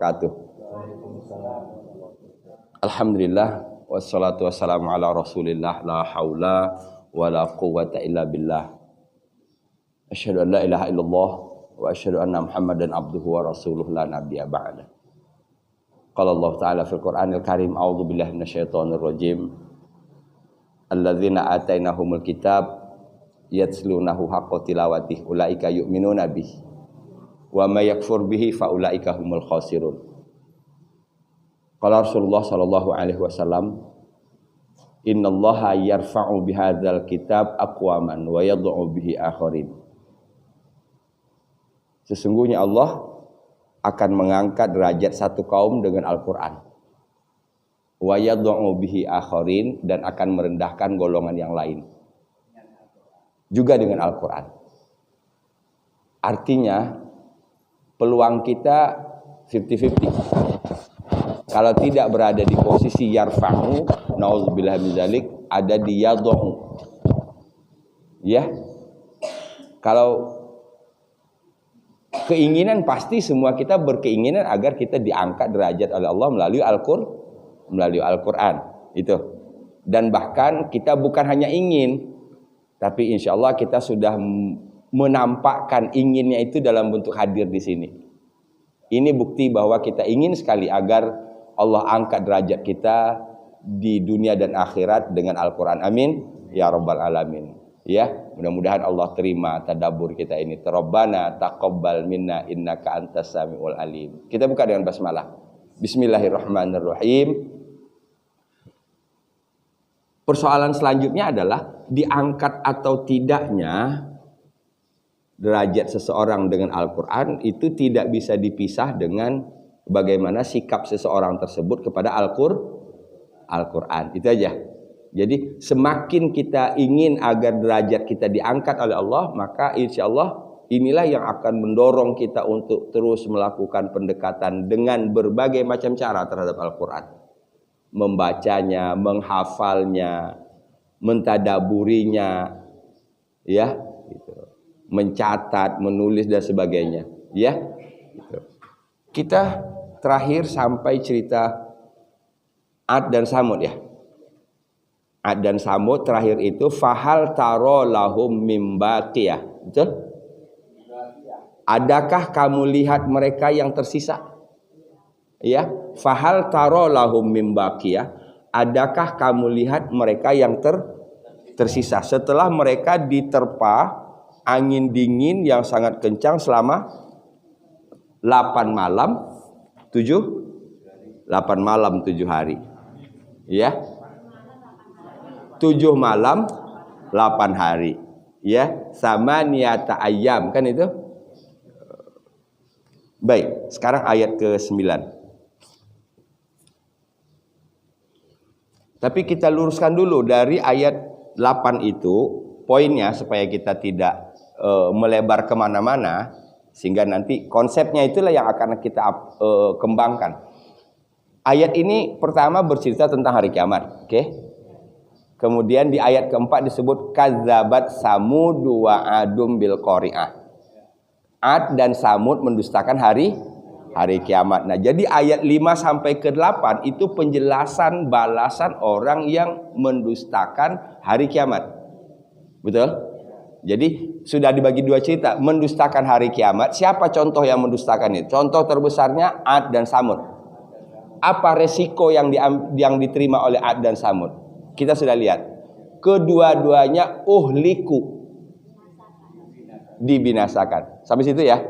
wabarakatuh. Alhamdulillah wassalatu wassalamu ala Rasulillah la haula wala quwwata illa billah. Asyhadu an la ilaha illallah wa asyhadu anna Muhammadan abduhu wa rasuluh la nabiyya ba'da. Qala Allah Ta'ala fil Qur'anil Karim, a'udzu billahi minasyaitonir rajim. Alladzina atainahumul kitab yatslunahu haqqa tilawatih ulaika yu'minuna bihi wa may yakfur bihi fa ulaika humul khasirun. Qala Rasulullah sallallahu alaihi wasallam, innallaha yarfa'u bihadzal kitab aqwaman wa yad'u bihi akharin. Sesungguhnya Allah akan mengangkat derajat satu kaum dengan Al-Qur'an. Wa yad'u bihi akharin, dan akan merendahkan golongan yang lain juga dengan Al-Qur'an. Artinya peluang kita 50-50. Kalau tidak berada di posisi yarfa'u, nauzubillah min dzalik, ada di yad'u. Ya. Kalau keinginan, pasti semua kita berkeinginan agar kita diangkat derajat oleh Allah melalui Al-Qur'an. Itu. Dan bahkan kita bukan hanya ingin, tapi insya Allah kita sudah menampakkan inginnya itu dalam bentuk hadir di sini. Ini bukti bahwa kita ingin sekali agar Allah angkat derajat kita di dunia dan akhirat dengan Al-Quran. Amin ya rabbal alamin. Ya, mudah-mudahan Allah terima tadabbur kita ini. Rabbana taqabbal minna innaka antas samiul alim. Kita buka dengan basmalah. Bismillahirrahmanirrahim. Persoalan selanjutnya adalah diangkat atau tidaknya derajat seseorang dengan Al-Quran itu tidak bisa dipisah dengan bagaimana sikap seseorang tersebut kepada Al-Quran. Itu aja. Jadi semakin kita ingin agar derajat kita diangkat oleh Allah, maka insya Allah inilah yang akan mendorong kita untuk terus melakukan pendekatan dengan berbagai macam cara terhadap Al-Quran. Membacanya, menghafalnya, mentadaburinya, ya, gitu. Mencatat, menulis dan sebagainya, ya. Gitu. Kita terakhir sampai cerita Ad dan Samud, ya. Ad dan Samud terakhir itu fahal taro lahum mim baqiyah. Betul? Adakah kamu lihat mereka yang tersisa? Ya, fahal taro lahum mim baqiyah. Adakah kamu lihat mereka yang tersisa setelah mereka diterpa angin dingin yang sangat kencang selama 8 malam 7 hari. Ya. 7 malam 8 hari. Ya, sama niata ayam, kan itu? Baik, sekarang ayat ke-9. Tapi kita luruskan dulu dari ayat 8 itu poinnya supaya kita tidak melebar kemana-mana. Sehingga nanti konsepnya itulah yang akan kita kembangkan. Ayat ini pertama bercerita tentang hari kiamat. Oke? Kemudian di ayat keempat disebut kadzabat Samud wa Adum bil qari'ah. Ad dan Samud mendustakan hari kiamat. Nah, jadi ayat 5 sampai ke 8 itu penjelasan balasan orang yang mendustakan hari kiamat. Betul? Jadi sudah dibagi dua cerita, mendustakan hari kiamat. Siapa contoh yang mendustakan itu? Contoh terbesarnya Ad dan Samud. Apa resiko yang diterima oleh Ad dan Samud? Kita sudah lihat. Kedua-duanya uhliku, dibinasakan. Sampai situ ya.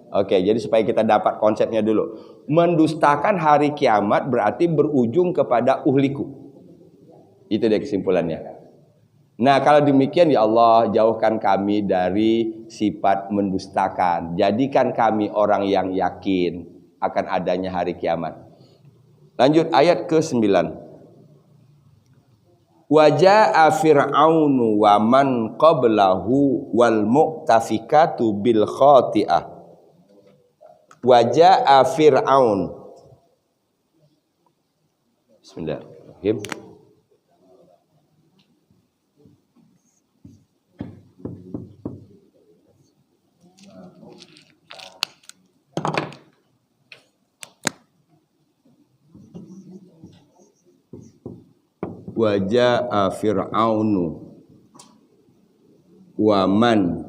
Oke, jadi supaya kita dapat konsepnya dulu. Mendustakan hari kiamat berarti berujung kepada uhliku. Itu dia kesimpulannya. Nah, kalau demikian ya Allah, jauhkan kami dari sifat mendustakan. Jadikan kami orang yang yakin akan adanya hari kiamat. Lanjut ayat ke-9. Wa jaa fir'aunu wa man qablahu wal mu'tafikatu bil khati'ah. Wa jaa fir'aun. Bismillahirrahmanirrahim. wa jaa fir'aunu wa man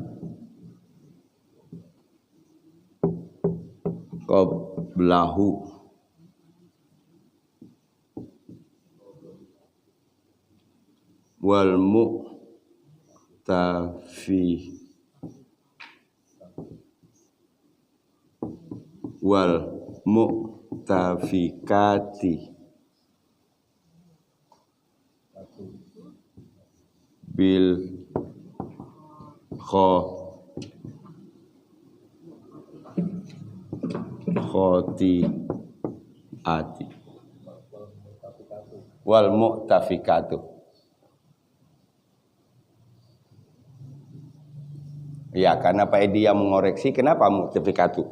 qablahu wal mu'tafikati bil khoti'ati wal mu'tafikatu. Ya, karena Pak Edi yang mengoreksi, kenapa mu'tafikatu?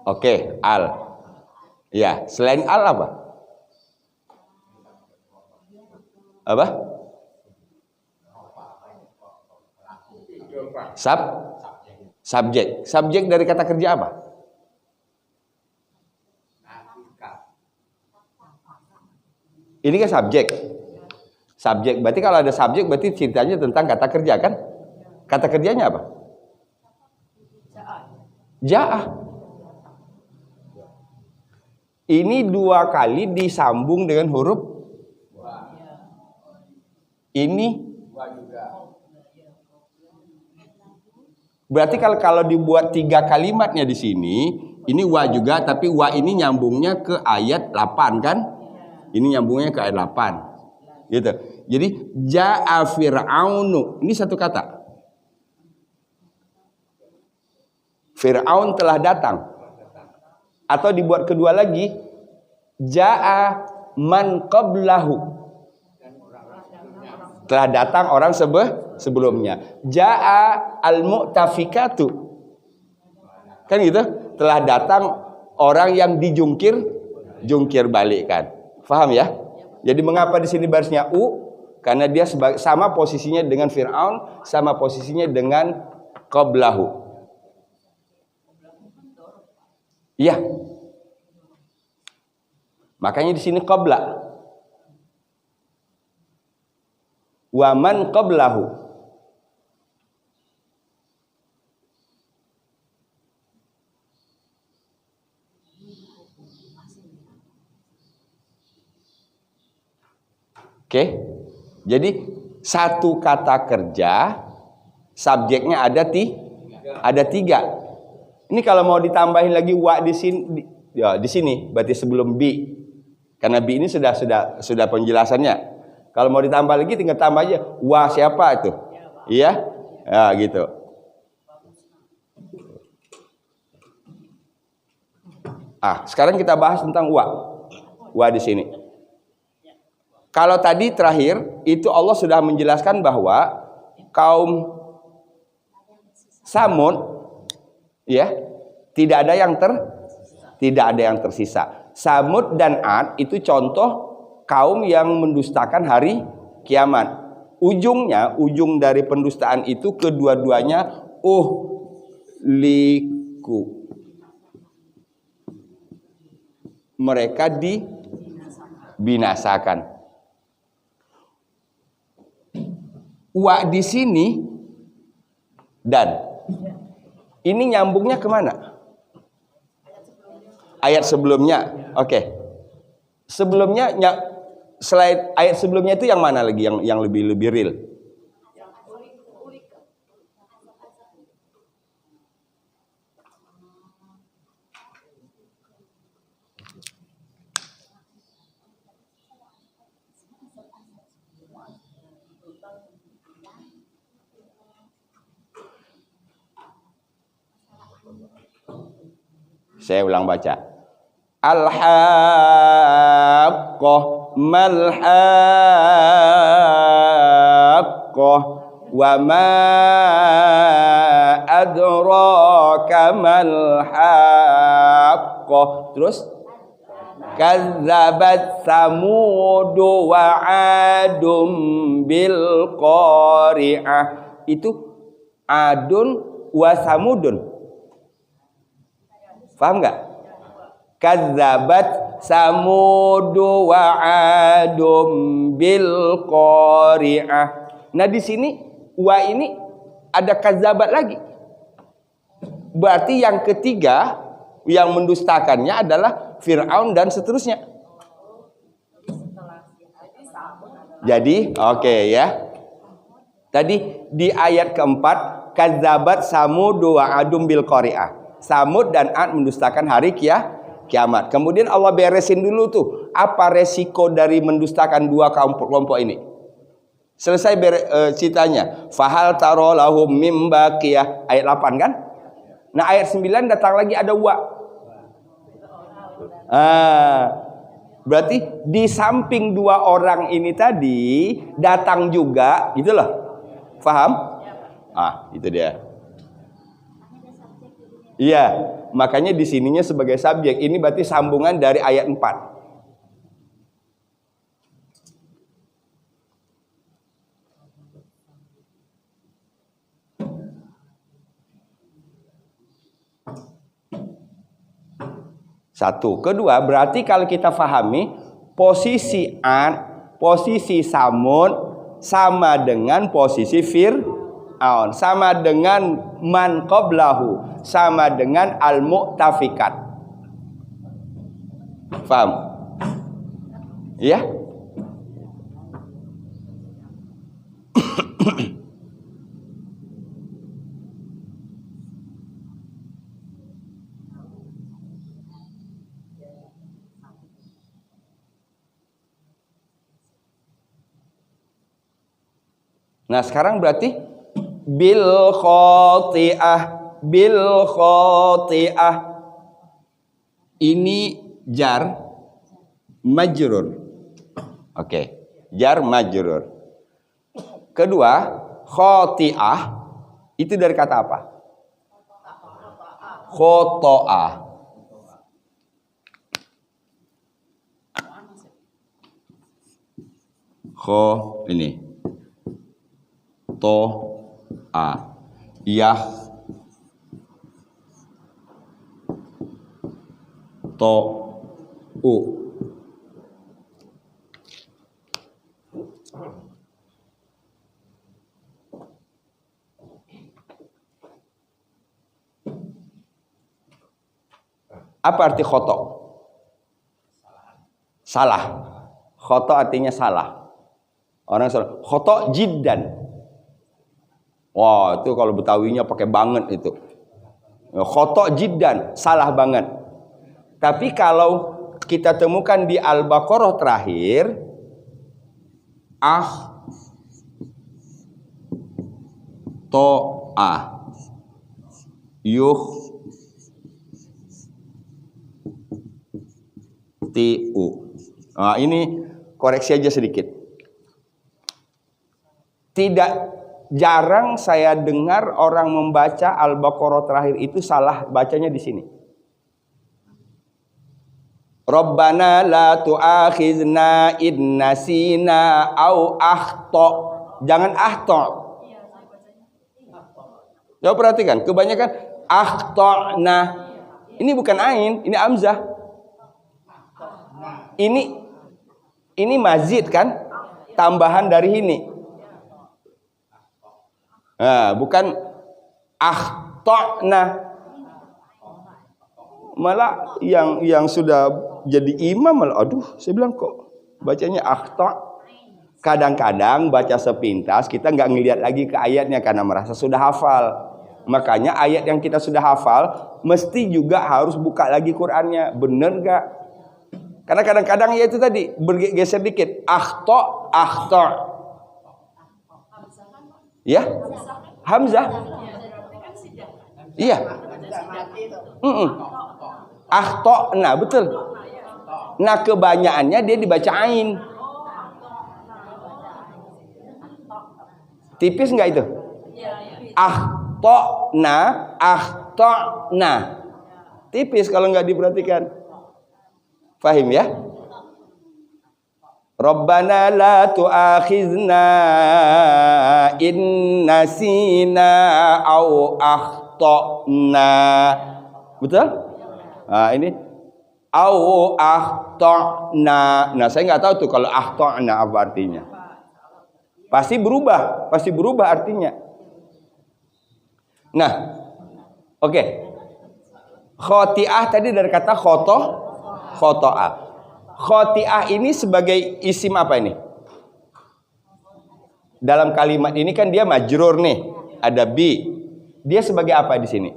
Oke, al. Ya, selain al apa? Apa? Subjek. Subjek dari kata kerja apa? Ini kan subjek. Subjek. Berarti kalau ada subjek berarti ceritanya tentang kata kerja kan? Kata kerjanya apa? Ja'ah. Ini dua kali disambung dengan huruf ini. Berarti kalau dibuat 3 kalimatnya di sini, ini wa juga, tapi wa ini nyambungnya ke ayat 8 kan? Ini nyambungnya ke ayat 8. Gitu. Jadi ja'a fir'aunu, ini satu kata. Fir'aun telah datang. Atau dibuat kedua lagi, ja'a man qablahu, telah datang orang sebelumnya. Ja'a al-mu'tafikatu, kan gitu, telah datang orang yang jungkir balik kan. Paham ya? Jadi mengapa di sini barisnya u? Karena dia sama posisinya dengan Fir'aun, sama posisinya dengan qablahu. Iya. Makanya di sini qabla. Wa man qablahu. Oke. Jadi satu kata kerja subjeknya ada 3. Ini kalau mau ditambahin lagi wa di sini, ya di sini berarti sebelum bi. Karena bi ini sudah penjelasannya. Kalau mau ditambah lagi tinggal tambah aja wa siapa itu. Iya? Ya, gitu. Sekarang kita bahas tentang wa. Wa di sini. Kalau tadi terakhir itu Allah sudah menjelaskan bahwa kaum Samud ya, tidak ada yang tersisa. Samud dan Ad itu contoh kaum yang mendustakan hari kiamat. Ujung dari pendustaan itu kedua-duanya liku. Mereka dibinasakan. Wa di sini dan ini nyambungnya kemana? Ayat sebelumnya. Oke. Sebelumnya, selain ayat sebelumnya itu yang mana lagi yang lebih real? Saya ulang baca. Al-haqqah mal-haqqah wa ma adraka mal-haqqah. Terus kazzabat samud wa adum bil qari'ah. Itu adun wa samudun. Paham nggak? Kadzabat Samudu wa Adum bil qari'ah. Nah di sini wa ini ada kadzabat lagi. Berarti yang ketiga yang mendustakannya adalah Fir'aun dan seterusnya. Jadi oke ya. Tadi di ayat keempat kadzabat Samudu wa Adum bil qari'ah. Samud dan Ad mendustakan hari kiamat. Kemudian Allah beresin dulu tuh apa resiko dari mendustakan dua kelompok ini. Selesai ceritanya. Fahal taro lahum mim baqiyah ayat 8 kan? Nah ayat 9 datang lagi ada wa. Berarti di samping dua orang ini tadi datang juga gitu loh. Paham? Itu dia. Iya, makanya di sininya sebagai subjek. Ini berarti sambungan dari ayat 4. Satu. Kedua, berarti kalau kita pahami posisi Ad, posisi Samud sama dengan posisi Fir'aun, sama dengan man qablahu, sama dengan al-mu'tafikat. Paham? Iya? Nah sekarang berarti bil khoti'ah ini jar majrur. Oke, jar majrur. Kedua, khoti'ah itu dari kata apa? Khoto'ah. Ini to a yah to u. Apa arti khoto? Salah. Khoto artinya salah. Orang salah. Khoto jiddan. Wah, itu kalau Betawinya pakai banget itu. Khoto jiddan, salah banget. Tapi kalau kita temukan di Al-Baqarah terakhir, to'ah ti'u. Nah, ini koreksi aja sedikit. Jarang saya dengar orang membaca Al-Baqarah terakhir itu salah bacanya di sini. Rabbana la tu'akhizna in nasina au akhta. Jangan akhta. Coba perhatikan, kebanyakan akhta'na. Ini bukan ain, ini hamzah. Ini mazid kan? Tambahan dari ini. Nah, bukan akhta'na. Malah yang sudah jadi imam malah, aduh, saya bilang kok bacanya akhta'. Kadang-kadang baca sepintas kita nggak ngelihat lagi ke ayatnya karena merasa sudah hafal. Makanya ayat yang kita sudah hafal mesti juga harus buka lagi Qur'annya. Bener nggak? Karena kadang-kadang ya itu tadi bergeser dikit. Akhta'. Ya, hamzah. Iya. Akhta', betul. Nah, kebanyakannya dia dibaca ain. Tipis enggak itu? Akhta'. Tipis kalau enggak diperhatikan. Fahim ya? Rabbana la tu'akhizna in nasina au akhtana. Betul? Nah, ini Au akhtana. Nah, saya nggak tahu tuh kalau akhtana apa artinya. Pasti berubah artinya. Nah, oke. Khoti'ah tadi dari kata khoto'ah. Khoti'ah ini sebagai isim apa ini? Dalam kalimat ini kan dia majrur nih, ada bi. Dia sebagai apa di sini?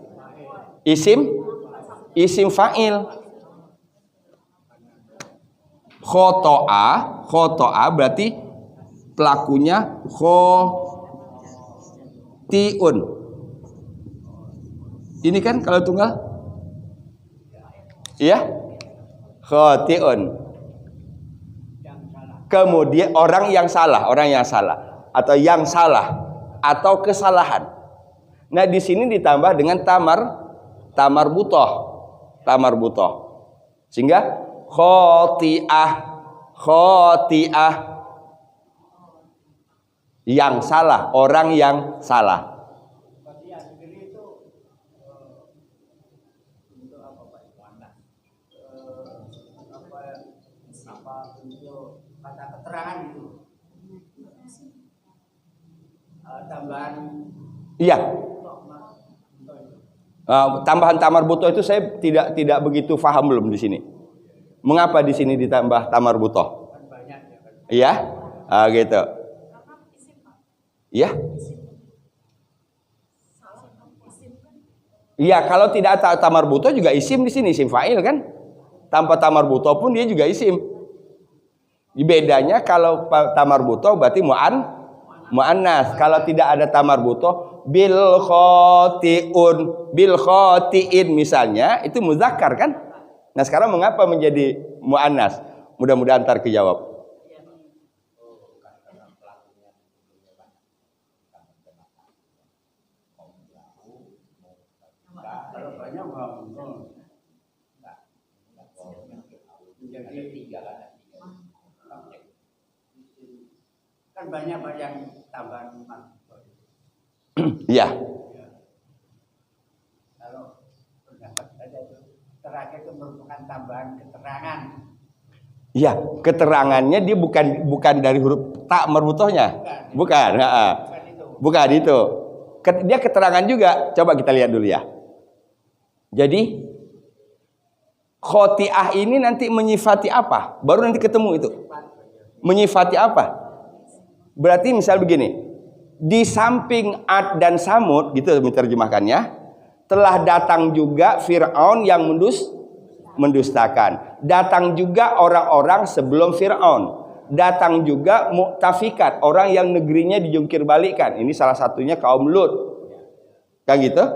Isim fa'il. Khoto'ah berarti pelakunya khoti'un. Ini kan kalau tunggal? Iya? Khoti'un. Kemudian orang yang salah atau yang salah atau kesalahan. Nah, di sini ditambah dengan tamar butoh. Sehingga khoti'ah yang salah, orang yang salah. Keterangan itu tambahan. Iya. Tambahan tamar butoh itu saya tidak begitu paham belum di sini. Mengapa di sini ditambah tamar butoh? Iya, gitu. Iya. Iya, kalau tidak ada tamar butoh juga isim di sini, isim fa'il kan? Tanpa tamar butoh pun dia juga isim. Bedanya kalau tamar butoh berarti mu'annas. Kalau tidak ada tamar butoh, bil khoti'in misalnya, itu muzakkar kan? Nah, sekarang mengapa menjadi mu'annas? Mudah-mudahan ntar kejawab. Kan banyak yang tambahan. Iya. Kalau terakhir itu merupakan tambahan keterangan. Iya, keterangannya dia bukan dari huruf tak merbutohnya. Bukan itu. Dia keterangan juga. Coba kita lihat dulu ya. Jadi khoti'ah ini nanti menyifati apa? Baru nanti ketemu itu. Menyifati apa? Berarti misal begini, di samping Ad dan Samud, gitu menerjemahkannya, telah datang juga Fir'aun yang mendustakan. Datang juga orang-orang sebelum Fir'aun. Datang juga Mu'tafikat, orang yang negerinya dijungkir balikan. Ini salah satunya kaum Lut. Kan gitu?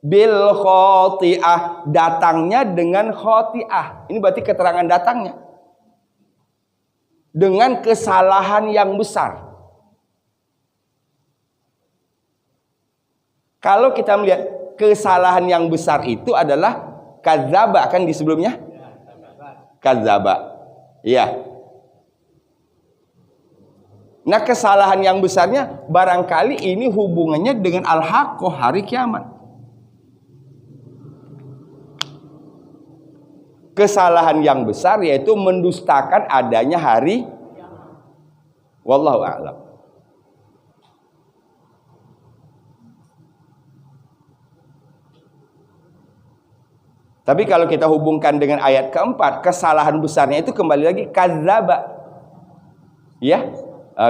Bil khoti'ah, datangnya dengan khoti'ah. Ini berarti keterangan datangnya. Dengan kesalahan yang besar. Kalau kita melihat kesalahan yang besar itu adalah kadzaba, kan di sebelumnya? Kadzaba. Iya. Nah, kesalahan yang besarnya barangkali ini hubungannya dengan al-haqqah, hari kiamat. Kesalahan yang besar yaitu mendustakan adanya hari. Wallahu a'lam. Tapi kalau kita hubungkan dengan ayat keempat, kesalahan besarnya itu kembali lagi kadzaba. Ya,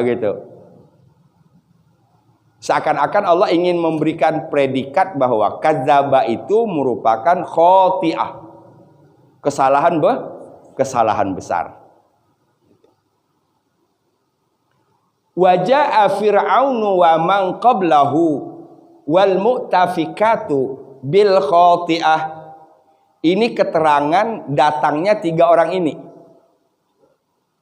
gitu. Seakan-akan Allah ingin memberikan predikat bahwa kadzaba itu merupakan khoti'ah. Kesalahan besar. Waja'a fir'aunu wa man qablahu wal mu'tafikatu bil khoti'ah. Ini keterangan datangnya 3 orang ini.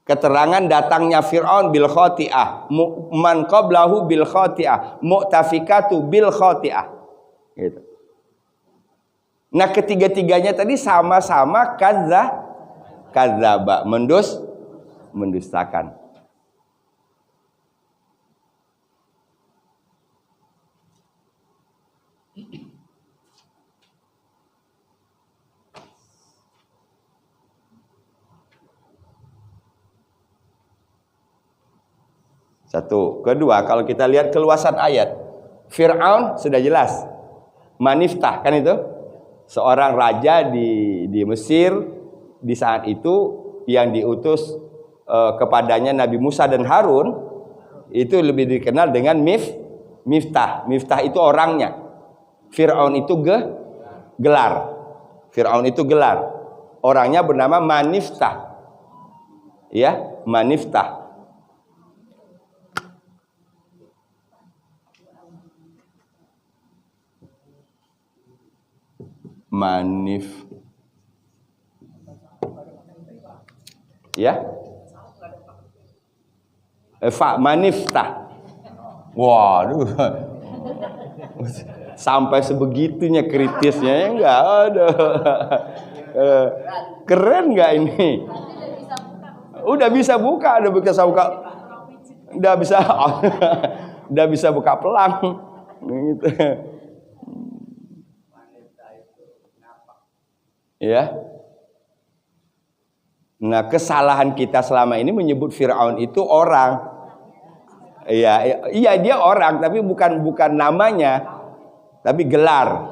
Keterangan datangnya Fir'aun bil khoti'ah, man qablahu bil khoti'ah, mu'tafikatu bil khoti'ah. Gitu. Nah, ketiga-tiganya tadi sama-sama kadzaba, mendustakan. Satu. Kedua, kalau kita lihat keluasan ayat, Fir'aun sudah jelas. Maniftah, kan itu? Seorang raja di Mesir di saat itu yang diutus kepadanya Nabi Musa dan Harun, itu lebih dikenal dengan Miftah. Miftah itu orangnya. Fir'aun itu gelar. Fir'aun itu gelar. Orangnya bernama Maniftah. Ya, Maniftah. Ya. Maniftah. Waduh. Sampai sebegitunya kritisnya, ya enggak ada. Keren enggak ini? Udah bisa buka, udah bisa buka. Udah bisa buka pelang. Gitu. Ya. Nah, kesalahan kita selama ini menyebut Fir'aun itu orang. Iya dia orang, tapi bukan namanya, tapi gelar.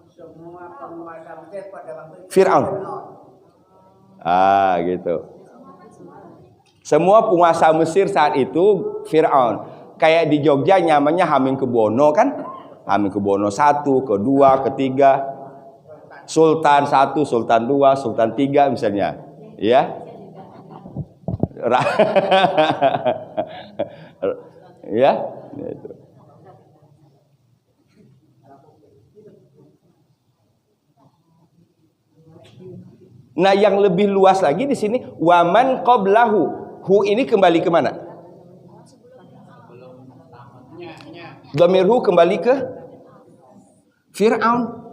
Semua penguasa Mesir pada waktu itu Fir'aun. Gitu. Semua penguasa Mesir saat itu Fir'aun. Kayak di Jogja namanya Hamengkubuwono kan? Hamengkubuwono 1, kedua, ketiga. Sultan 1, Sultan 2, Sultan 3 misalnya. Ya. Ya, itu. Nah, yang lebih luas lagi di sini waman qablahu. Hu ini kembali ke mana? Dhamir hu kembali ke Fir'aun.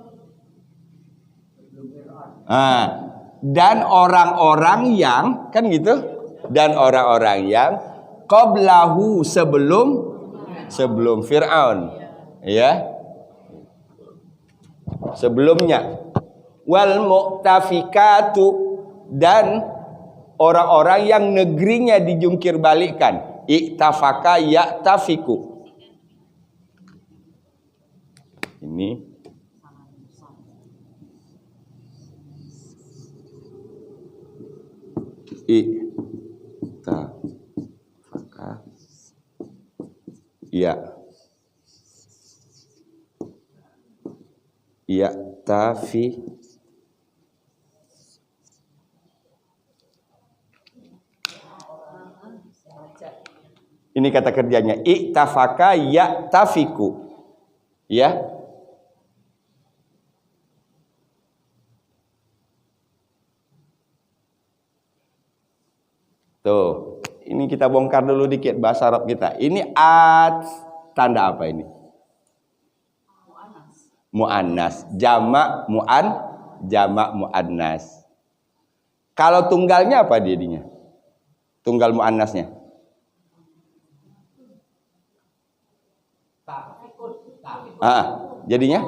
Dan orang-orang yang kan gitu, dan orang-orang yang qablahu sebelum Fir'aun, ya, sebelumnya. Wal mu'tafikatu, dan orang-orang yang negerinya dijungkir balikkan. Iktafaka ya'tafiku. Ini iktafaka ya'tafi. Ini kata kerjanya iktafaka ya'tafiku. Ya. Tuh, ini kita bongkar dulu dikit bahasa Arab kita. Ini tanda apa ini? Mu'annas. Jamak mu'annas. Kalau tunggalnya apa jadinya? Tunggal mu'annasnya? Jadinya?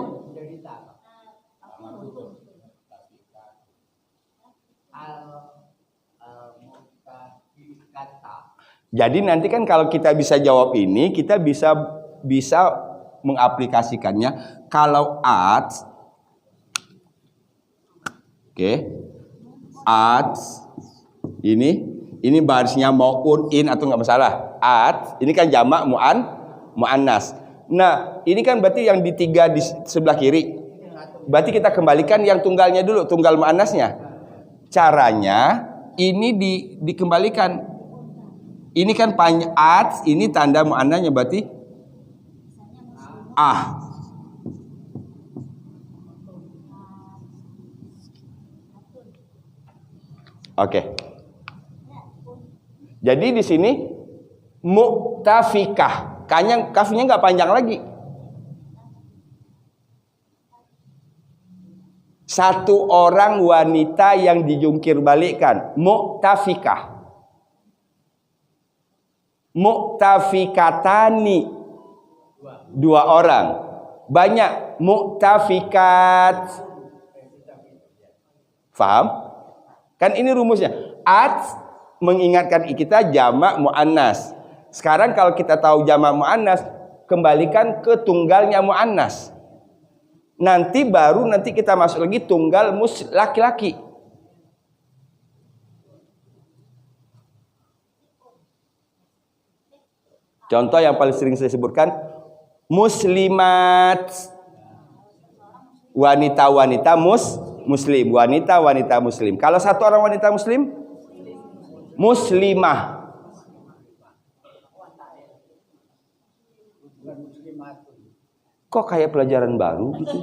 Jadi nanti kan kalau kita bisa jawab ini, kita bisa mengaplikasikannya. Kalau ini barisnya maupun in atau nggak masalah. Ini kan jamak mu'annas. Nah, ini kan berarti yang di 3 di sebelah kiri. Berarti kita kembalikan yang tunggalnya dulu, tunggal mu'annasnya. Caranya ini dikembalikan. Ini kan ini tanda mu'annasnya berarti Oke. Jadi di sini mu'tafikah. Kafnya nggak panjang lagi. Satu orang wanita yang dijungkir balikkan, mu'tafikah. Mu'tafikatani, 2 orang. Banyak mu'tafikat. Faham? Kan ini rumusnya. Mengingatkan kita jamak mu'annas. Sekarang kalau kita tahu jamak muannas, kembalikan ke tunggalnya muannas. Nanti kita masuk lagi tunggal laki-laki. Contoh yang paling sering saya sebutkan, muslimat, wanita-wanita muslim, wanita-wanita muslim. Kalau satu orang wanita muslim, muslimah. Kok kayak pelajaran baru gitu?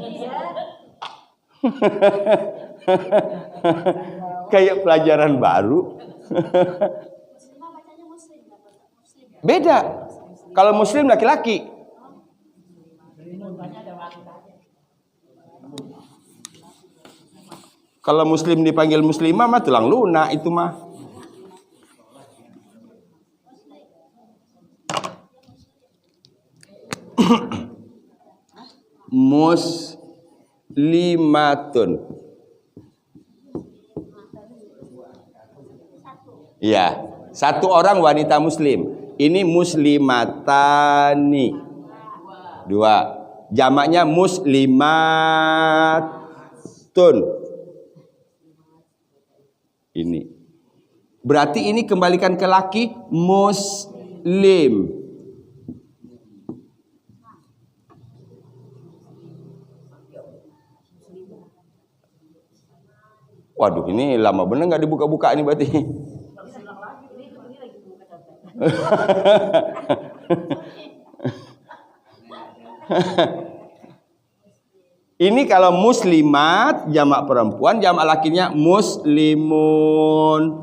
Kayak pelajaran baru. Beda. Kalau muslim laki-laki. Kalau muslim dipanggil muslimah mah tulang lunak itu mah. Muslimatun. Ya, satu orang wanita muslim. Ini muslimatani. Dua. Jamaknya muslimatun. Ini. Berarti ini kembalikan ke laki, muslim. Waduh, ini lama bener nggak dibuka-buka ini berarti. Ini kalau muslimat jamak perempuan, jamak lakinya muslimun.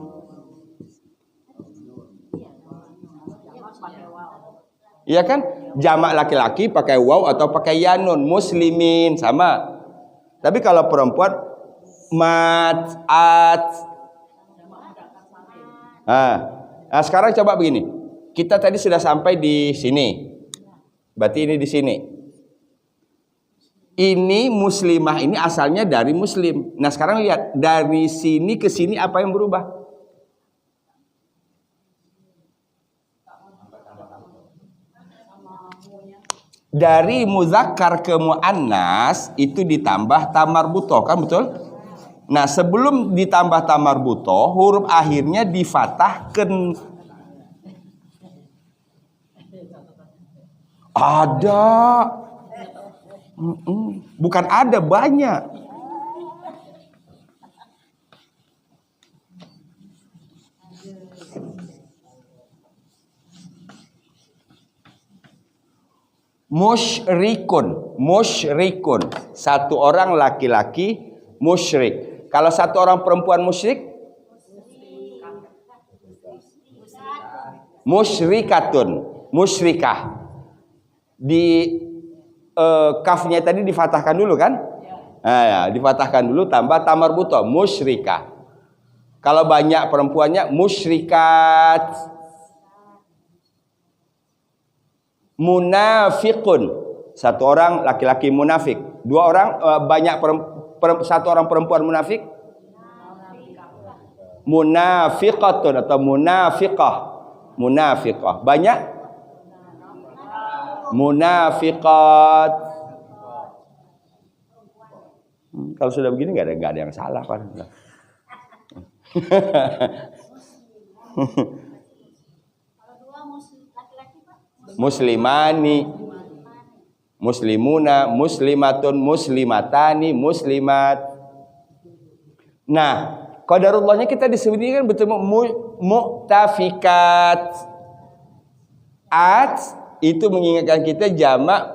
Iya kan? Jamak laki-laki pakai waw atau pakai yanun, muslimin sama. Tapi kalau perempuan mat'at. Nah, sekarang coba begini. Kita tadi sudah sampai di sini. Berarti ini di sini. Ini muslimah ini asalnya dari muslim. Nah, sekarang lihat dari sini ke sini apa yang berubah? Dari muzakkar ke muannas itu ditambah tamar butoh, kan betul? Nah, sebelum ditambah tamar butoh, huruf akhirnya difathahkan. Ada. Bukan ada, banyak. Musyrikun. Satu orang laki-laki musyrik. Kalau satu orang perempuan musyrik, musyrikah. Di kafnya tadi difatahkan dulu kan? Nah, ya, difatahkan dulu tambah tamar butoh, musyrikah. Kalau banyak perempuannya musyrikat. Munafiqun, satu orang laki-laki munafik. Dua orang satu orang perempuan munafik. Munafiqatun atau munafiqah. Banyak munafiqat. Kalau sudah begini nggak ada yang salah kan? Muslimani, muslimuna, muslimatun, muslimatani, muslimat. Nah, qadarullahnya kita disebutkan betul mu'tafikat. Itu mengingatkan kita jamak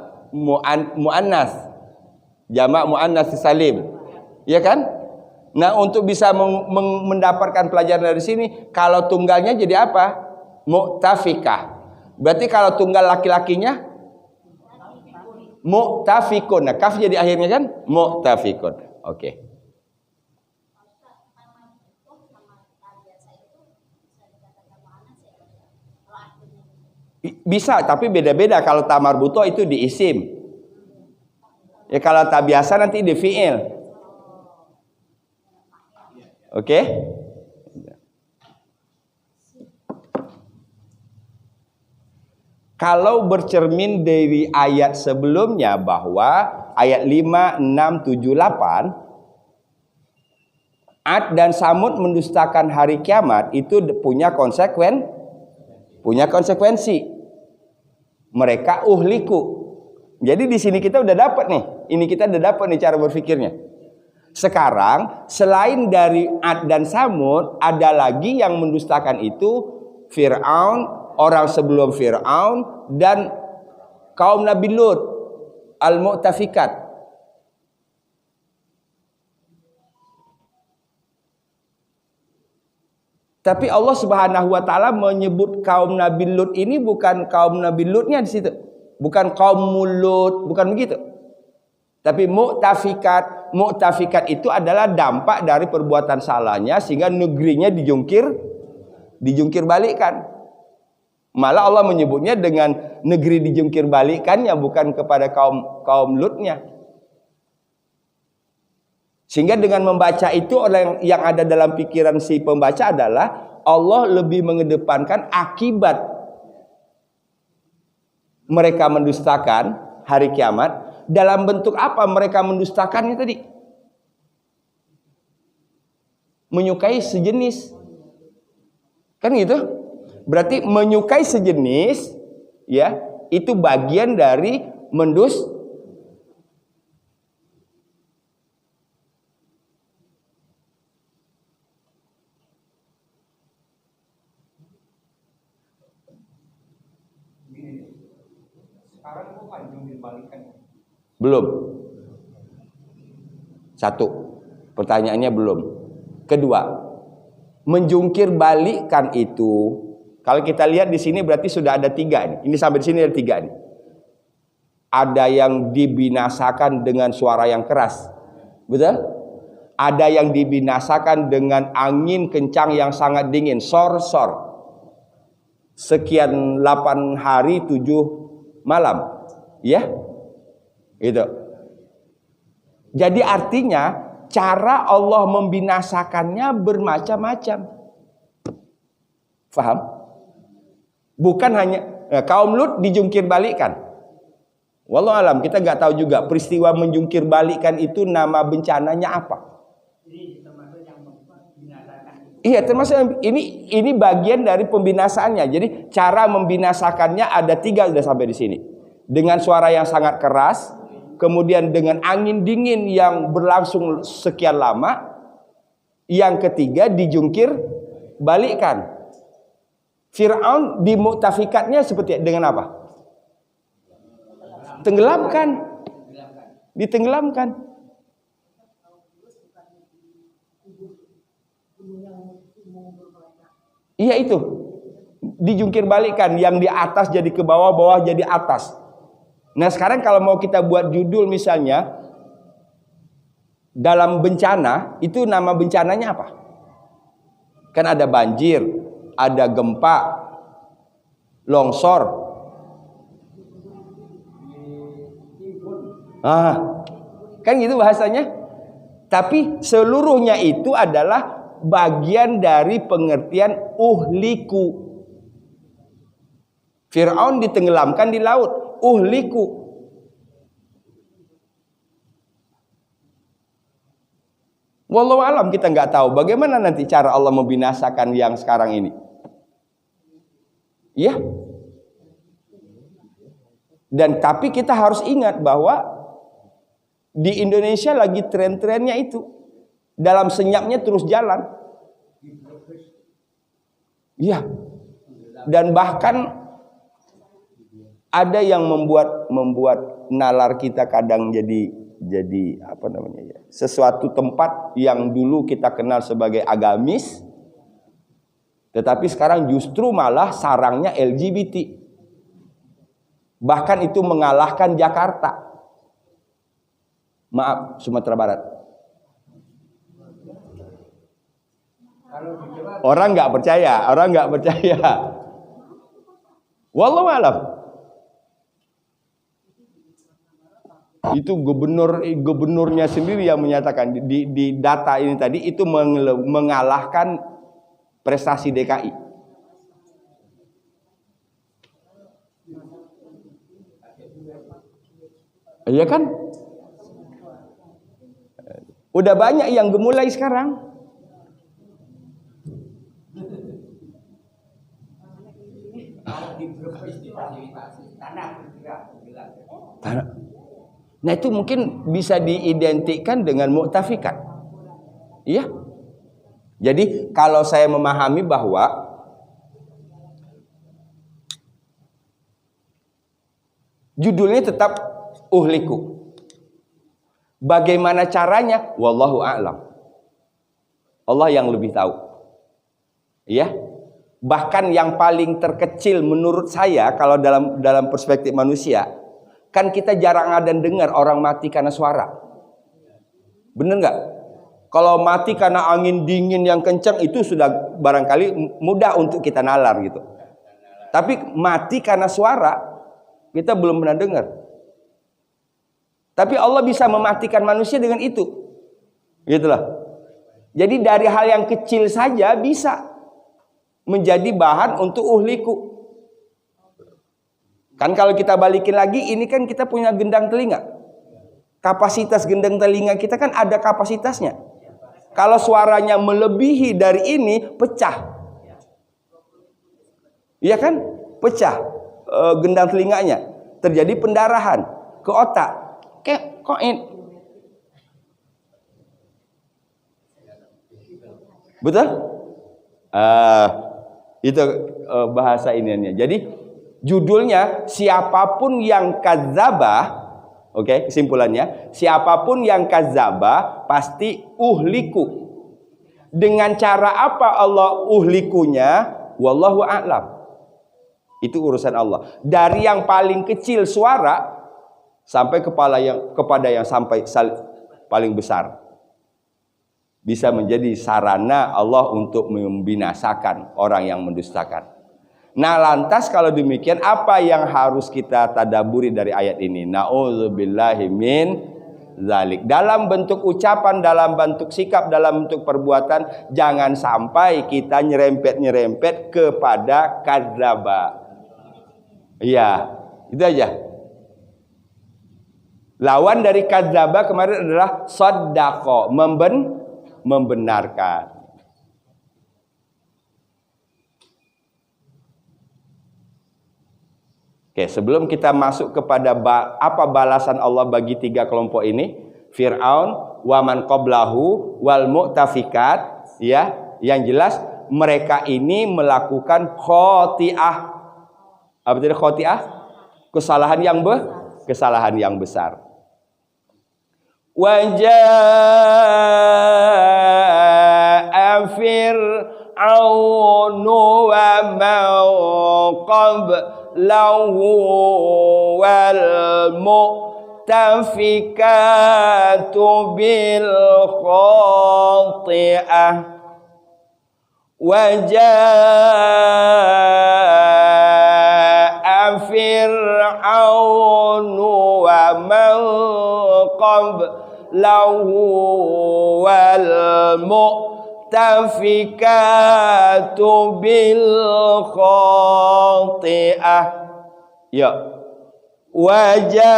muannas. Jamak muannas salim. Ya kan? Nah, untuk bisa mendapatkan pelajaran dari sini, kalau tunggalnya jadi apa? Mu'tafikah. Berarti kalau tunggal laki-lakinya mu'tafikun. Nah, kaf jadi akhirnya kan mu'tafikun. Oke. Bisa, tapi beda-beda. Kalau tamar butoh itu di isim. Ya kalau tak biasa nanti di fi'il. Oke? Kalau bercermin dari ayat sebelumnya bahwa ayat 5, 6, 7, 8 Ad dan Samud mendustakan hari kiamat itu punya konsekuensi. Mereka uhliku. Jadi di sini kita udah dapat nih. Ini kita udah dapat nih cara berpikirnya. Sekarang selain dari Ad dan Samud ada lagi yang mendustakan itu Fir'aun, orang sebelum Fir'aun, dan kaum Nabi Lut, Al-Mu'tafikat. Tapi Allah Subhanahu wa taala menyebut kaum Nabi Lut ini bukan kaum Nabi Lutnya di situ. Bukan kaum Lut, bukan begitu. Tapi Mu'tafikat. Mu'tafikat itu adalah dampak dari perbuatan salahnya sehingga negerinya dijungkir balikkan. Malah Allah menyebutnya dengan negeri dijungkir balikannya, bukan kepada kaum Lutnya. Sehingga dengan membaca itu, orang yang ada dalam pikiran si pembaca adalah Allah lebih mengedepankan akibat mereka mendustakan hari kiamat. Dalam bentuk apa mereka mendustakannya tadi? Menyukai sejenis. Kan gitu? Berarti menyukai sejenis, ya, itu bagian dari Sekarang bukan jungkir balikan. Belum. Satu. Pertanyaannya belum. Kedua, menjungkir balikan itu, kalau kita lihat di sini berarti sudah ada 3 nih. Ini sampai di sini ada 3 nih. Ada yang dibinasakan dengan suara yang keras. Betul? Ada yang dibinasakan dengan angin kencang yang sangat dingin, sor-sor. Sekian 8 hari 7 malam. Ya? Gitu. Jadi artinya cara Allah membinasakannya bermacam-macam. Faham? Bukan hanya kaum Lut dijungkir balikkan. Wallahu alam, kita nggak tahu juga peristiwa menjungkir balikkan itu nama bencananya apa. Ini termasuk yang membinasakan. Iya, termasuk ini bagian dari pembinasaannya. Jadi cara membinasakannya ada 3 sudah sampai di sini. Dengan suara yang sangat keras, kemudian dengan angin dingin yang berlangsung sekian lama, yang ketiga dijungkir balikkan. Fir'aun di Mu'tafikatnya seperti dengan apa? Ditenggelamkan. Iya itu. Dijungkir balikkan, yang di atas jadi ke bawah, bawah jadi atas. Nah sekarang kalau mau kita buat judul misalnya, dalam bencana, itu nama bencananya apa? Kan ada banjir, ada gempa, longsor. Kan gitu bahasanya. Tapi seluruhnya itu adalah bagian dari pengertian uhliku. Fir'aun ditenggelamkan di laut, uhliku. Wallahu alam, kita nggak tahu bagaimana nanti cara Allah membinasakan yang sekarang ini. Ya. Dan tapi kita harus ingat bahwa di Indonesia lagi tren-trennya itu. Dalam senyapnya terus jalan. Iya. Dan bahkan ada yang membuat nalar kita kadang jadi apa namanya ya? Sesuatu tempat yang dulu kita kenal sebagai agamis, tetapi sekarang justru malah sarangnya LGBT. Bahkan itu mengalahkan Jakarta. Maaf, Sumatera Barat. Orang nggak percaya. Wallahu alam. Itu gubernurnya sendiri yang menyatakan di data ini tadi itu mengalahkan prestasi DKI. Iya kan? Udah banyak yang gemulai sekarang. Nah itu mungkin bisa diidentikan dengan mu'tafikat. Iya. Jadi kalau saya memahami bahwa judulnya tetap uhliku. Bagaimana caranya? Wallahu a'lam. Allah yang lebih tahu. Iya. Bahkan yang paling terkecil menurut saya kalau dalam perspektif manusia, kan kita jarang ada dengar orang mati karena suara. Bener nggak? Kalau mati karena angin dingin yang kencang itu sudah barangkali mudah untuk kita nalar gitu. Tapi mati karena suara kita belum pernah dengar. Tapi Allah bisa mematikan manusia dengan itu. Gitulah. Jadi dari hal yang kecil saja bisa menjadi bahan untuk uhliku. Kan kalau kita balikin lagi, ini kan kita punya gendang telinga. Kapasitas gendang telinga kita kan ada kapasitasnya. Kalau suaranya melebihi dari ini, pecah. Iya kan? Pecah gendang telinganya. Terjadi pendarahan ke otak. Kok ini? Betul? Itu bahasa iniannya. Jadi judulnya siapapun yang kadzabah, oke, kesimpulannya siapapun yang kadzabah pasti uhliku. Dengan cara apa Allah uhlikunya? Wallahu a'lam. Itu urusan Allah. Dari yang paling kecil suara sampai kepada yang sampai paling besar. Bisa menjadi sarana Allah untuk membinasakan orang yang mendustakan. Nah lantas kalau demikian apa yang harus kita tadaburi dari ayat ini? Na'udzubillahi min zalik. Dalam bentuk ucapan, dalam bentuk sikap, dalam bentuk perbuatan, jangan sampai kita nyerempet-nyerempet kepada kadzaba. Iya, itu aja. Lawan dari kadzaba kemarin adalah shaddaqa, membenarkan. Oke, sebelum kita masuk kepada apa balasan Allah bagi tiga kelompok ini, Fir'aun, wa man qablahu, wal mu'tafikat, ya, yang jelas mereka ini melakukan khoti'ah. Apa itu khoti'ah? Kesalahan yang besar. Waja'a fir'aunu wa man qablahu wal mu'tafikatu bil khati'ah. Waja'a fir'aunu wa man qablahu wal mu'tafikatu bil khati'ah. Ya. Waja'a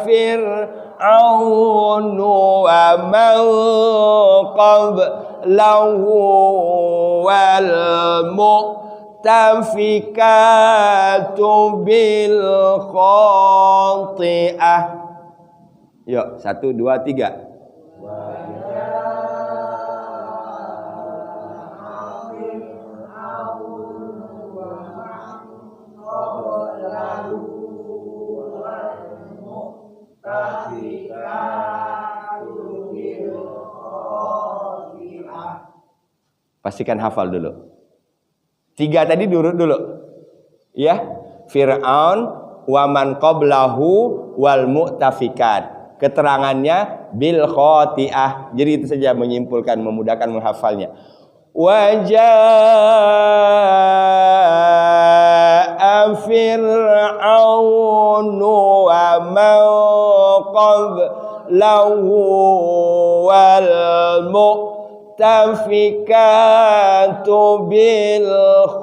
fir'aunu wa man qablahu wal mu'tafikatu bil khati'ah. Yuk, 1, 2, 3. Pastikan hafal dulu. 3 tadi diurut dulu. Ya. Fir'aun wa man qablahu wal mu'tafikat. Keterangannya bil khati'ah. Jadi itu saja menyimpulkan, memudahkan menghafalnya. Waja'a fir'aunu wa man qablahu wal mu'tafikatu bil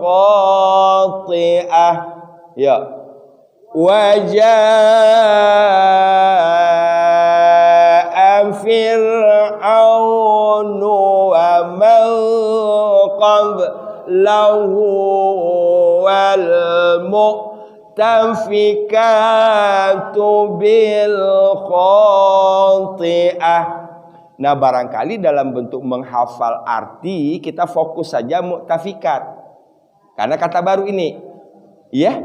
khati'ah. Ya. Wajaa Fir'aunu wa man qablahu wal mu'tafikatu bil khati'ah. Nah, barangkali dalam bentuk menghafal arti kita fokus saja mu'tafikat. Karena kata baru ini. Ya.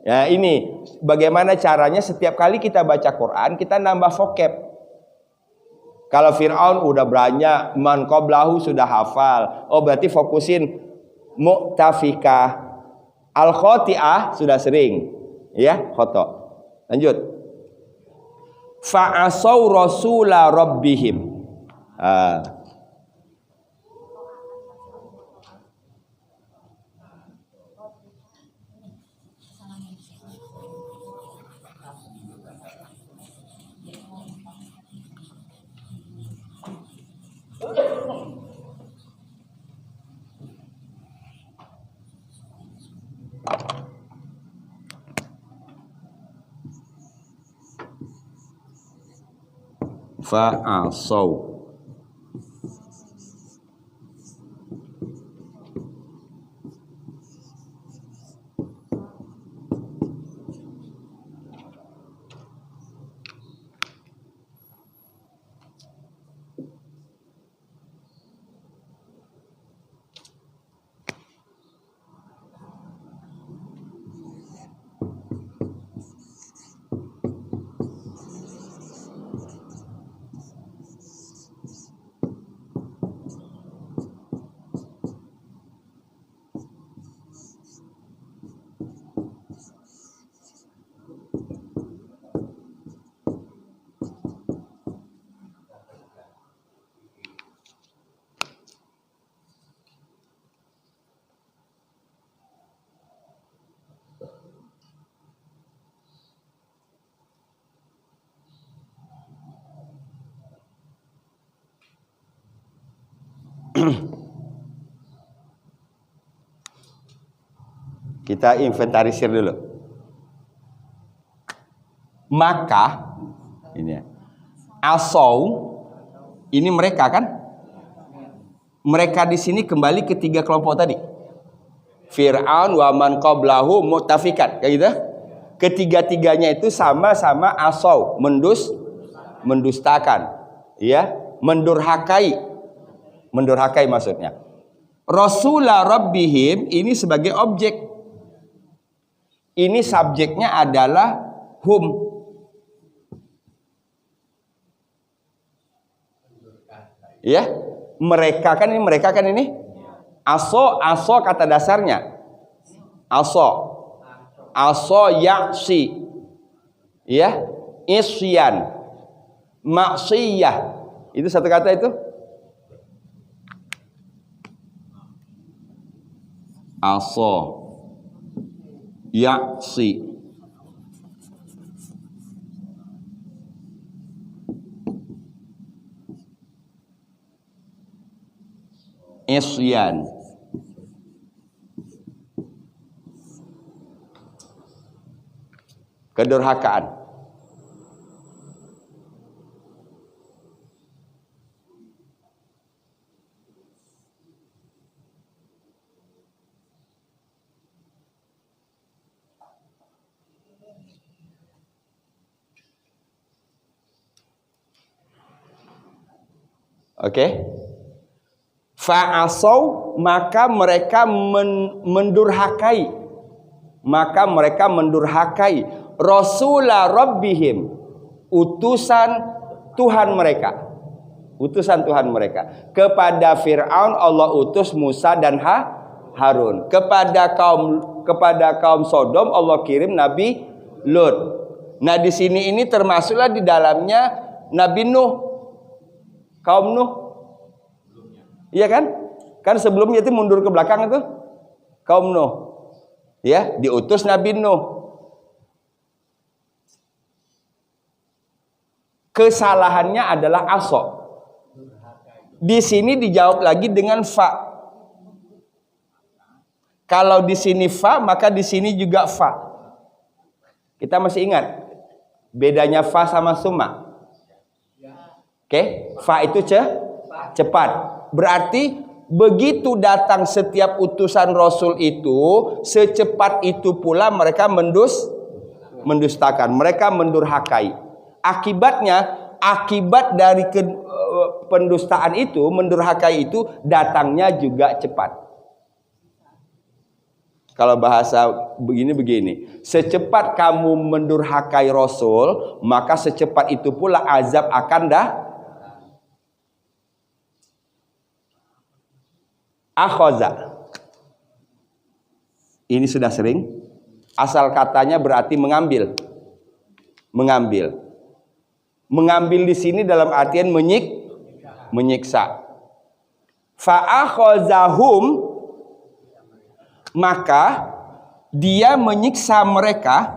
Ya, ini bagaimana caranya setiap kali kita baca Quran kita nambah vocab. Kalau Fir'aun udah banyak, man qablahu sudah hafal. Oh, berarti fokusin mu'tafikah. Al-khati'ah sudah sering. Ya, khata'. Lanjut. Fa'asau rasula rabbihim. Fa'asau. Kita inventarisir dulu. Maka ini ya. Asau ini mereka kan? Mereka di sini kembali ke tiga kelompok tadi. Fir'aun wa man qablahu mu'tafikat, kayak gitu. Ketiga-tiganya itu sama-sama asau, mendustakan, ya, mendurhakai maksudnya. Rasula rabbihim ini sebagai objek. Ini subjeknya adalah hum. Ya, mereka kan ini. Aso kata dasarnya. Aso yaksi. Ya, isyan. Maksiyah. Itu satu kata itu. Aso yaksi. Isyan. Kedurhakaan. Oke. Fa'asau maka mereka mendurhakai. Rasula rabbihim, utusan Tuhan mereka. Kepada Fir'aun Allah utus Musa dan Harun. Kepada kaum Sodom Allah kirim Nabi Lut. Nah, di sini ini termasuklah di dalamnya Nabi Nuh. Kaum Nuh. Iya kan? Kan sebelumnya itu mundur ke belakang itu kaum Nuh. Ya, diutus Nabi Nuh. Kesalahannya adalah aso. Di sini dijawab lagi dengan fa. Kalau di sini fa, maka di sini juga fa. Kita masih ingat bedanya fa sama summa? Oke, fa itu cepat. Berarti begitu datang setiap utusan Rasul itu, secepat itu pula mereka mendustakan, mereka mendurhakai. Akibat dari pendustaan itu, mendurhakai itu, datangnya juga cepat. Kalau bahasa begini, secepat kamu mendurhakai Rasul, maka secepat itu pula azab akan akhoza. Ini sudah sering. Asal katanya berarti mengambil. Mengambil di sini dalam artian menyiksa. Fa'akhozahum, maka dia menyiksa mereka.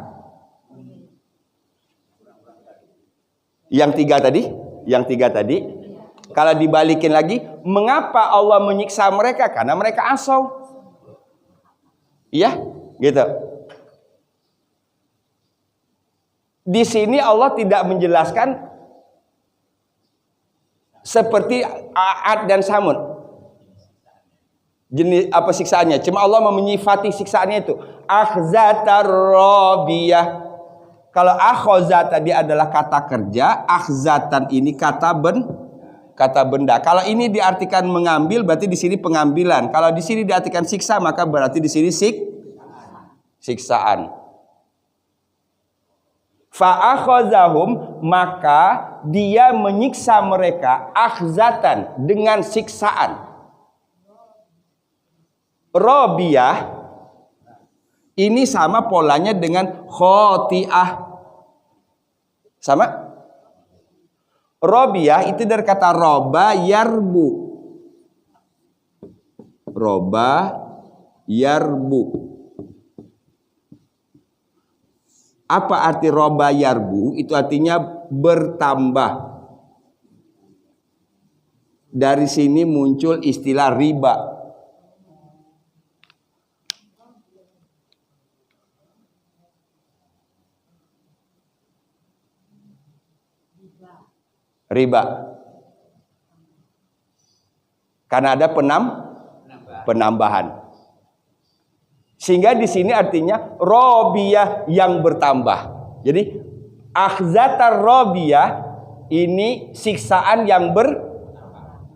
Yang tiga tadi. Kalau dibalikin lagi, mengapa Allah menyiksa mereka? Karena mereka asau. Iya, gitu. Di sini Allah tidak menjelaskan seperti Ad dan Samud. Jenis apa siksaannya? Cuma Allah menyifati siksaannya itu. Akhzatar rabiyah. Kalau akhoza tadi adalah kata kerja, akhzatan ini kata benda. Kalau ini diartikan mengambil, berarti di sini pengambilan. Kalau di sini diartikan siksa, maka berarti di sini siksaan. Fa'akhazahum, maka dia menyiksa mereka akhzatan, dengan siksaan. Robiyah ini sama polanya dengan khoti'ah. Sama? Robiyah itu dari kata roba yarbu. Roba yarbu. Apa arti roba yarbu? Itu artinya bertambah. Dari sini muncul istilah riba. Riba. Karena ada penambahan. Sehingga di sini artinya robiyah yang bertambah. Jadi akhzatar robiyah ini siksaan yang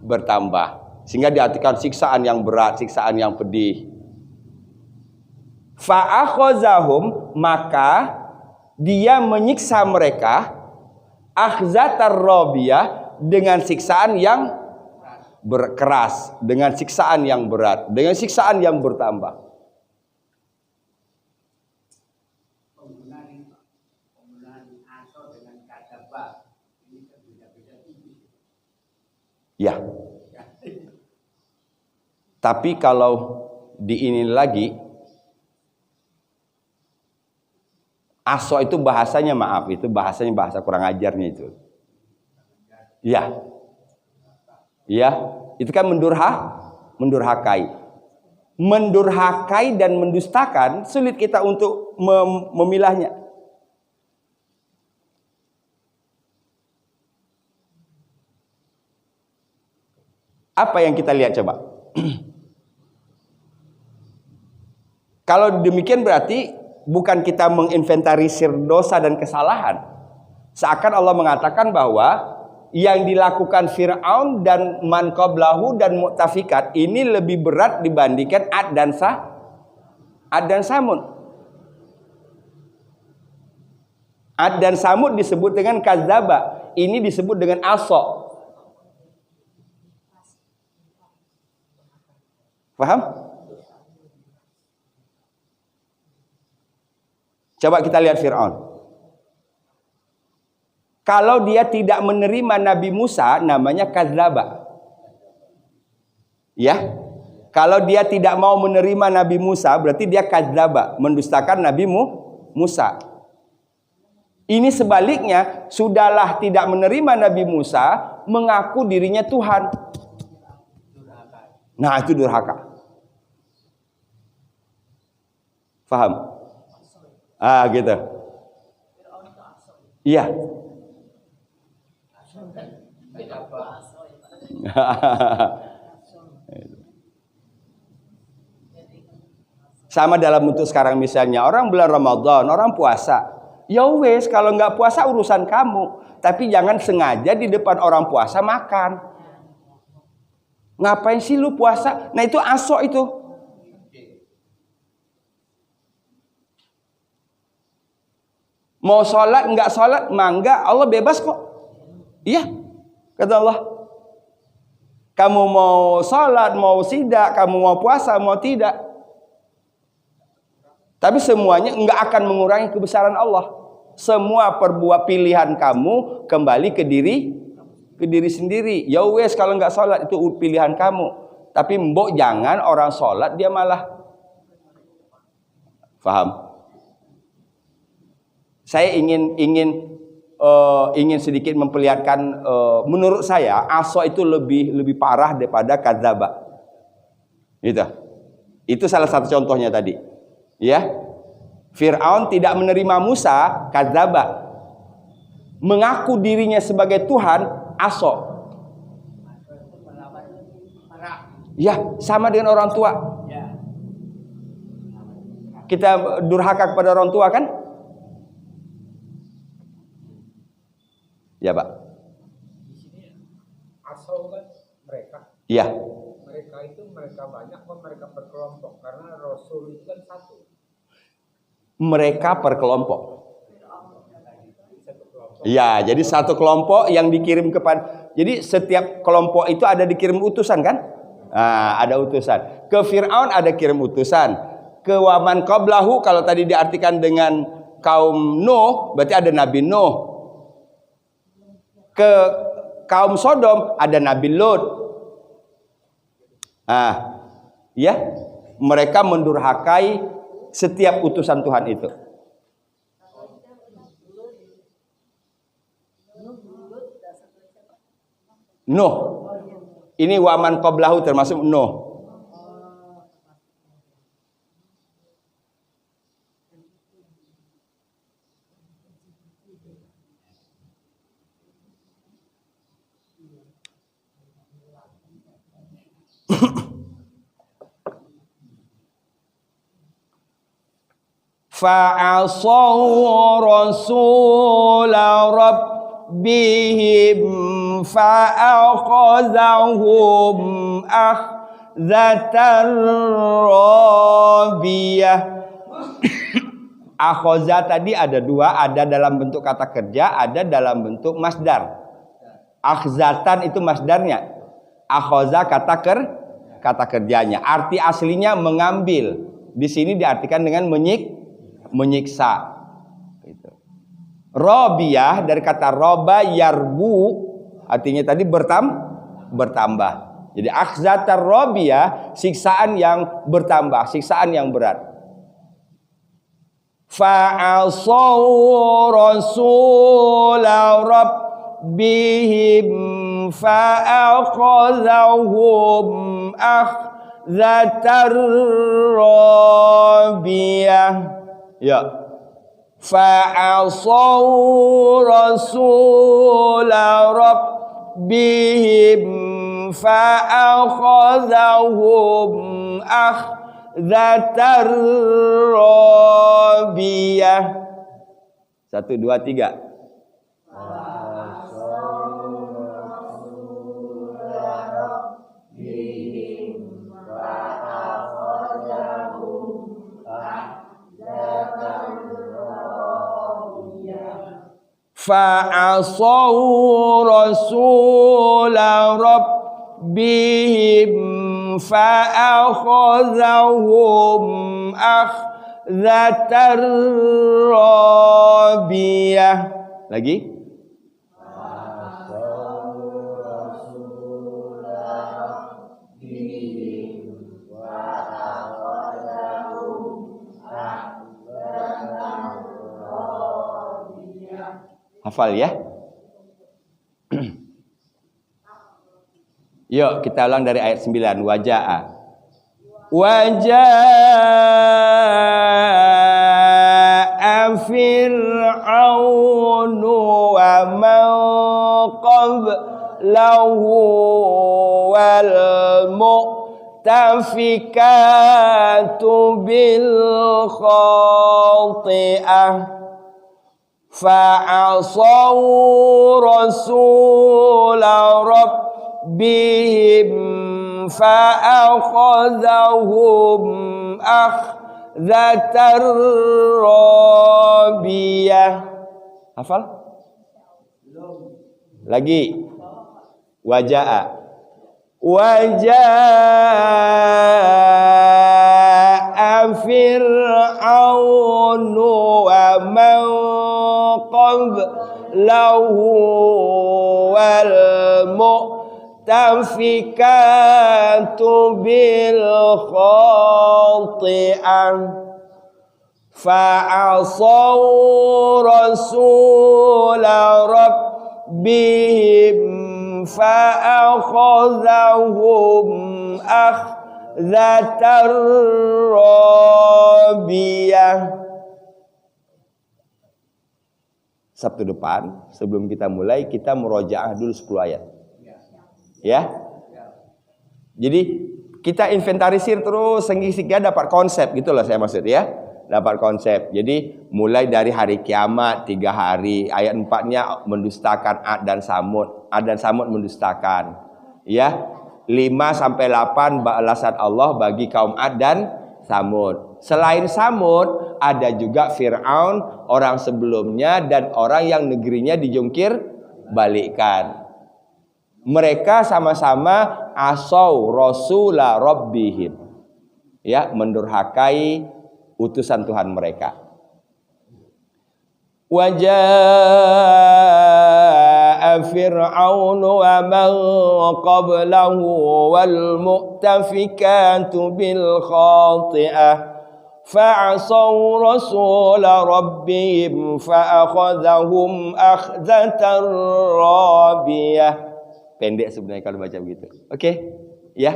bertambah. Sehingga diartikan siksaan yang berat, siksaan yang pedih. Fa'akhozahum, maka dia menyiksa mereka akhzatar robiyah dengan siksaan yang berkeras, dengan siksaan yang berat, dengan siksaan yang bertambah. Ya. Tapi kalau diinin lagi, aso itu bahasanya, maaf, itu bahasanya bahasa kurang ajarnya itu. Ya. Ya, itu kan mendurhakai. Mendurhakai dan mendustakan sulit kita untuk memilahnya. Apa yang kita lihat coba? Kalau demikian berarti bukan kita menginventarisir dosa dan kesalahan. Seakan Allah mengatakan bahwa yang dilakukan Fir'aun dan man qablahu dan mu'tafikat ini lebih berat dibandingkan Ad dan Samud. Ad dan Samud disebut dengan kadzaba, ini disebut dengan asok. Paham? Coba kita lihat Fir'aun. Kalau dia tidak menerima Nabi Musa, namanya kadzaba. Ya. Kalau dia tidak mau menerima Nabi Musa, berarti dia kadzaba, mendustakan Nabi Musa. Ini sebaliknya, sudahlah tidak menerima Nabi Musa, mengaku dirinya Tuhan. Nah, itu durhaka. Paham? Gitu. Iya. Sama dalam bentuk sekarang misalnya orang bulan Ramadan, orang puasa. Ya wes, kalau nggak puasa urusan kamu. Tapi jangan sengaja di depan orang puasa makan. Ngapain sih lu puasa? Nah itu asok itu. Mau sholat nggak sholat, mangga Allah bebas kok. Iya, kata Allah. Kamu mau sholat, mau tidak, kamu mau puasa, mau tidak. Tapi semuanya nggak akan mengurangi kebesaran Allah. Semua perbuat pilihan kamu kembali ke diri sendiri. Ya wes, kalau nggak sholat itu pilihan kamu. Tapi mbok jangan orang sholat dia malah. Faham? Saya ingin sedikit memperlihatkan. Menurut saya aso itu lebih parah daripada kadzaba. Itu salah satu contohnya tadi. Ya, Fir'aun tidak menerima Musa, kadzaba. Mengaku dirinya sebagai Tuhan, aso. Ya, sama dengan orang tua. Kita durhaka kepada orang tua kan? Ya, Pak. Di sini aso kan mereka. Iya. Mereka banyak atau mereka berkelompok? Karena Rasul itu kan satu. Mereka per kelompok. Ya, jadi satu kelompok yang dikirim kepada. Jadi setiap kelompok itu ada dikirim utusan kan? Nah, ada utusan. Ke Fir'aun ada kirim utusan. Ke waman qablahu kalau tadi diartikan dengan kaum Nuh, berarti ada Nabi Nuh. Ke kaum Sodom ada Nabi Lot. Ya, mereka mendurhakai setiap utusan Tuhan itu. Nuh. Ini waman qablahu termasuk Nuh. Fa'asaw rasula rabbihim fa'akhazahum akhzatan rabiyah. Akhaza tadi ada dua, ada dalam bentuk kata kerja, ada dalam bentuk masdar. Akhzatan itu masdarnya. Akhaza kata kerjanya. Arti aslinya mengambil. Di sini diartikan dengan menyiksa. Gitu. Robiyah dari kata roba yarbu, artinya tadi bertambah. Jadi akhzatar robiyah, siksaan yang bertambah, siksaan yang berat. Fa'asaw rasula rabbihim fa'akhazahum akhzatar rabiyah. Ya. Fa'asaw rasula rabbihim fa'akhazahum akhzatar rabiyah. 1, 2, 3. Fa'asaw rasula rabbihim fa'akhazahum akhzatar rabiyah. Lagi. Hafal ya. Yuk kita ulang dari ayat 9. Waja'a Fir'aunu wa man qablahu wal mu'tafikatu bil khati'ah fa'asaw rasula rabbihim fa'akhadhahum akhzatar rabiyah. Hafal? Lagi. Waja'a Fir'aunu wa man qablahu wal mu'tafikatu bil khati'ah fa'asaw rasula rabbihim fa'akhadhahum akhzatar rabiyah. Sabtu depan sebelum kita mulai kita murojaah dulu 10 ayat. Ya. Jadi kita inventarisir terus sehingga dapat konsep gitu loh saya maksud ya. Dapat konsep. Jadi mulai dari hari kiamat 3 hari, ayat 4-nya mendustakan Ad dan Samud. Ad dan Samud mendustakan. Ya. 5 sampai 8 balasan Allah bagi kaum Ad dan Samud. Selain Samud ada juga Fir'aun, orang sebelumnya dan orang yang negerinya dijungkir balikkan. Mereka sama-sama asaw rasula rabbihim. Ya, mendurhakai utusan Tuhan mereka. Waja'a Fir'aunu wa man qablahu wal mu'tafikatu bil khati'ah fa'asaw rasula rabbihim fa'akhadhahum akhzatar rabiyah. Pendek sebenarnya kalau baca begitu. Oke? Ya.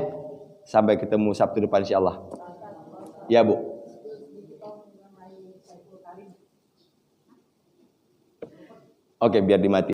Sampai ketemu Sabtu depan insyaallah. Ya, Bu. Oke, biar dimati.